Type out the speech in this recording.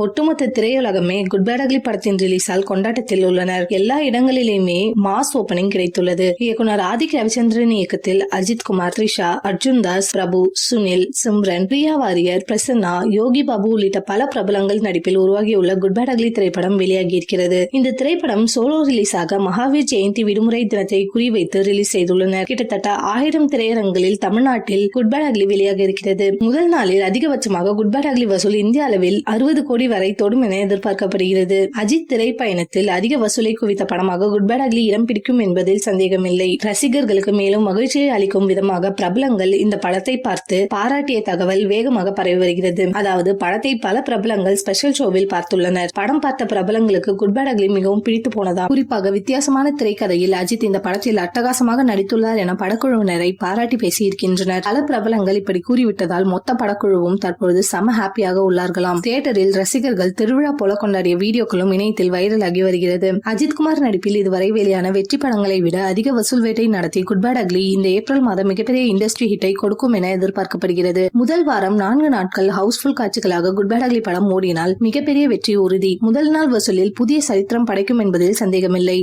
ஒட்டுமொத்த திரையுலகமே good bad ugly படத்தின் ரிலீஸால் கொண்டாட்டத்தில் உள்ளனர். எல்லா இடங்களிலுமே மாஸ் ஓபனிங் கிடைத்துள்ளது. இயக்குனர் ஆதிக் ரவிச்சந்திரன் இயக்கத்தில் அஜித் குமார், த்ரிஷா, அர்ஜுன் தாஸ், பிரபு, சுனில், சிம்ரன், பிரியா வாரியர், பிரசன்னா, யோகி பாபு உள்ளிட்ட பல பிரபலங்கள் நடிப்பில் உருவாகியுள்ள குட் பேட் அக்லி திரைப்படம் வெளியாகி இருக்கிறது. இந்த திரைப்படம் சோலோ ரிலீஸாக மகாவீர் ஜெயந்தி விடுமுறை தினத்தை குறிவைத்து ரிலீஸ் செய்துள்ளனர். கிட்டத்தட்ட 1000 திரையரங்களில் தமிழ்நாட்டில் குட் பேட் அக்லி வெளியாக இருக்கிறது. முதல் நாளில் அதிகபட்சமாக குட் பேட் அக்லி வசூல் இந்திய அளவில் 60 கோடி வரை தொடும் என எதிர்பார்க்கப்படுகிறது. அஜித் திரைப்பயணத்தில் அதிக வசூலை குவித்த படமாக குட் பேட் அக்லி இடம் பிடிக்கும் என்பதில் சந்தேகமில்லை. ரசிகர்களுக்கு மேலும் மகிழ்ச்சியை அளிக்கும் விதமாக பிரபலங்கள் இந்த படத்தை பார்த்து பாராட்டிய தகவல் வேகமாக பரவி வருகிறது. அதாவது படத்தை பல பிரபலங்கள் ஸ்பெஷல் ஷோவில் பார்த்துள்ளனர். படம் பார்த்த பிரபலங்களுக்கு குட் பேட் அக்லி மிகவும் பிடித்து போனதா. குறிப்பாக வித்தியாசமான திரைக்கதையில் அஜித் இந்த படத்தில் அட்டகாசமாக நடித்துள்ளார் என படக்குழுவினரை பாராட்டி பேசியிருக்கின்றனர். பல பிரபலங்கள் இப்படி கூறிவிட்டதால் மொத்த படக்குழுவும் தற்பொழுது செம ஹாப்பியாக உள்ளார்களாம். தியேட்டரில் ரசிகர்கள் திருவிழா போல கொண்டாடிய வீடியோக்களும் இணையத்தில் வைரலாகி வருகிறது. அஜித்குமார் நடிப்பில் இதுவரை வெளியான வெற்றி படங்களை விட அதிக வசூல் வேட்டை நடத்தி குட் பேட் அக்லி இந்த ஏப்ரல் மாதம் மிகப்பெரிய இண்டஸ்ட்ரி ஹிட்டை கொடுக்கும் என எதிர்பார்க்கப்படுகிறது. முதல் வாரம் 4 நாட்கள் ஹவுஸ்ஃபுல் காட்சிகளாக குட் பேட் அக்லி படம் ஓடினால் மிகப்பெரிய வெற்றி உறுதி. முதல் நாள் வசூலில் புதிய சரித்திரம் படைக்கும் என்பதில் சந்தேகமில்லை.